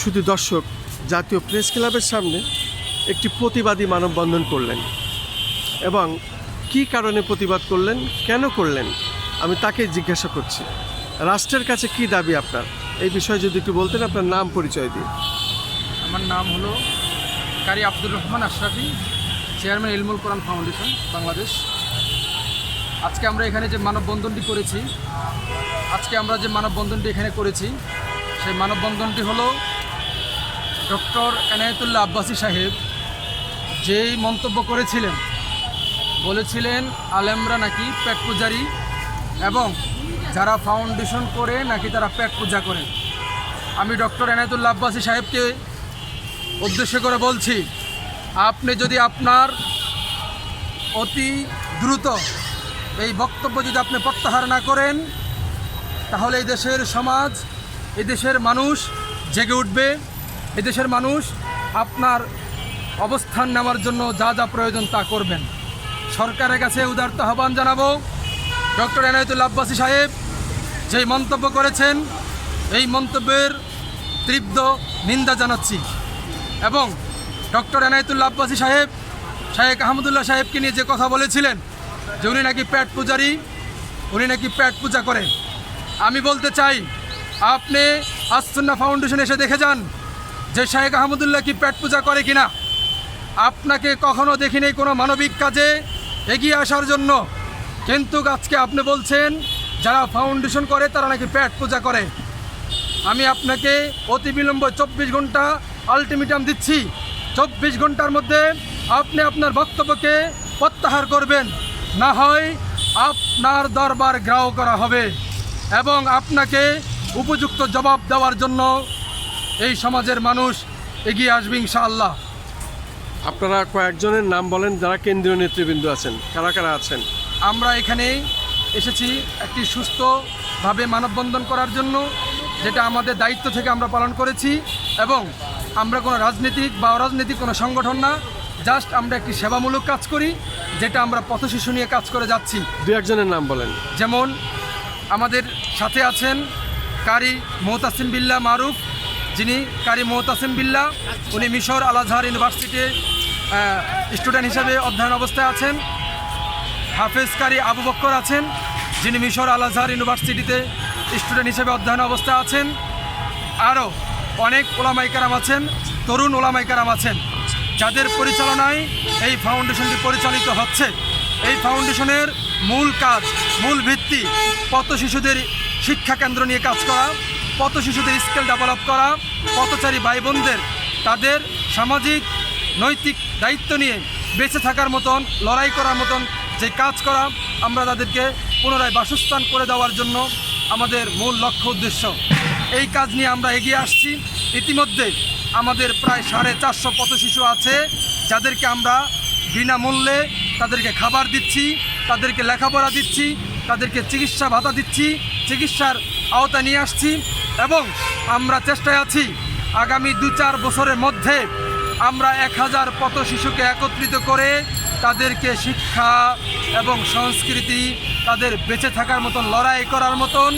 শুধু দর্শক, জাতীয় প্রেস ক্লাবের সামনে একটি প্রতিবাদী মানববন্ধন করলেন এবং কি কারণে প্রতিবাদ করলেন, কেন করলেন, আমি তাকে জিজ্ঞাসা করছি। রাষ্ট্রের কাছে কি দাবি আপনার, এই বিষয়ে যদি একটু বলতেন, আপনার নাম পরিচয় দিয়ে। আমার নাম হলো কারি আব্দুর রহমান আশরাফি, চেয়ারম্যান ইলমুল কোরআন ফাউন্ডেশন বাংলাদেশ। আজকে আমরা এখানে যে মানববন্ধনটি করেছি, সেই মানববন্ধনটি হলো ডক্টর এনায়েতুল্লাহ আব্বাসী সাহেব যেই মন্তব্য করেছিলেন, বলেছিলেন আলেমরা নাকি পেট পূজারি এবং যারা ফাউন্ডেশন করে নাকি তারা পেট পূজা করে। আমি ডক্টর এনায়েতুল্লাহ আব্বাসী সাহেবকে উদ্দেশ্য করে বলছি, আপনি যদি আপনার অতি দ্রুত এই বক্তব্য যদি আপনি প্রত্যাহার না করেন, তাহলে এই দেশের সমাজ, এই দেশের মানুষ জেগে উঠবে। এই দেশের মানুষ আপনার অবস্থান নেওয়ার জন্য যা যা প্রয়োজন তা করবেন। সরকারের কাছে উদারত আহ্বান জানাবো, ডক্টর এনায়েতুল্লাহ আব্বাসী সাহেব যেই মন্তব্য করেছেন, এই মন্তব্যের তীব্র নিন্দা জানাচ্ছি। এবং ডক্টর এনায়েতুল্লাহ আব্বাসী সাহেব শায়েখ আহমদুল্লাহ সাহেবকে নিয়ে যে কথা বলেছিলেন যে উনি নাকি পেট পূজারি, উনি নাকি পেট পূজা করেন, আমি বলতে চাই আপনি আস-সুন্নাহ ফাউন্ডেশন এসে দেখে যান যে শায়েখ আহমদুল্লাহ কি পেট পূজা করে কিনা। আপনাকে কখনো দেখিনি কোনো মানবিক কাজে এগিয়ে আসার জন্য, কিন্তু আজকে আপনি বলছেন যারা ফাউন্ডেশন করে তারা নাকি পেট পূজা করে। আমি আপনাকে অতিবিলম্বে 24 ঘন্টা আলটিমেটাম দিচ্ছি। 24 ঘন্টার মধ্যে আপনি আপনার বক্তব্যকে প্রত্যাহার করবেন, না হয় আপনার দরবার গ্রাহ্য করা হবে এবং আপনাকে উপযুক্ত জবাব দেওয়ার জন্য এই সমাজের মানুষ এগিয়ে আসবে ইনশাআল্লাহ। আপনারা কয়েকজনের নাম বলেন যারা কেন্দ্রীয় নেতৃবৃন্দ আছেন, কারা কারা আছেন? আমরা এখানে এসেছি একটি সুস্থভাবে মানববন্ধন করার জন্য, যেটা আমাদের দায়িত্ব থেকে আমরা পালন করেছি। এবং আমরা কোনো রাজনৈতিক বা অরাজনৈতিক কোনো সংগঠন না, জাস্ট আমরা একটি সেবামূলক কাজ করি, যেটা আমরা পথশিশু নিয়ে কাজ করে যাচ্ছি। দু একজনের নাম বলেন। যেমন আমাদের সাথে আছেন কারি মোহতাসিম বিল্লাহ মারুফ, যিনি কারি মোহতাসিম বিল্লাহ, উনি মিশর আল আজহার ইউনিভার্সিটির স্টুডেন্ট হিসেবে অধ্যয়ন অবস্থায় আছেন। হাফেজ কারি আবু বক্কর আছেন, যিনি মিশর আল আজহার ইউনিভার্সিটিতে স্টুডেন্ট হিসেবে অধ্যয়ন অবস্থায় আছেন। আরও অনেক ওলামায়ে কেরাম আছেন, তরুণ ওলামায়ে কেরাম আছেন, যাদের পরিচালনায় এই ফাউন্ডেশনটি পরিচালিত হচ্ছে। এই ফাউন্ডেশনের মূল কাজ, মূল ভিত্তি পথ শিশুদের শিক্ষা কেন্দ্র নিয়ে কাজ করা, পথ শিশুদের স্কিল ডেভেলপ করা, পথচারী ভাই বোনদের তাদের সামাজিক নৈতিক দায়িত্ব নিয়ে বেঁচে থাকার মতন, লড়াই করার মতন যে কাজ করা, আমরা তাদেরকে পুনরায় বাসস্থান করে দেওয়ার জন্য আমাদের মূল লক্ষ্য উদ্দেশ্য। এই কাজ নিয়ে আমরা এগিয়ে আসছি। ইতিমধ্যে আমাদের প্রায় 450 পথ শিশু আছে, যাদেরকে আমরা বিনামূল্যে তাদেরকে খাবার দিচ্ছি, তাদেরকে লেখাপড়া দিচ্ছি, তাদেরকে চিকিৎসা ভাতা দিচ্ছি, চিকিৎসার আওতা নিয়ে আসছি। এবং আমরা চেষ্টায় আছি আগামী 2-4 বছরের মধ্যে আমরা 1000 পথ শিশুকে একত্রিত করে তাদেরকে শিক্ষা এবং সংস্কৃতি, তাদের বেঁচে থাকার মতন, লড়াই করার মতন,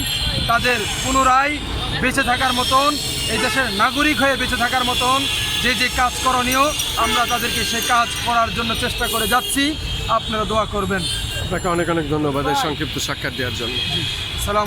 তাদের পুনরায় বেঁচে থাকার মতন, এই দেশের নাগরিক হয়ে বেঁচে থাকার মতন যে কাজ করণীয়, আমরা তাদেরকে সে কাজ করার জন্য চেষ্টা করে যাচ্ছি। আপনারা দোয়া করবেন। আপনাকে অনেক অনেক ধন্যবাদ এই সংক্ষিপ্ত সাক্ষাৎ দেওয়ার জন্য। সালাম।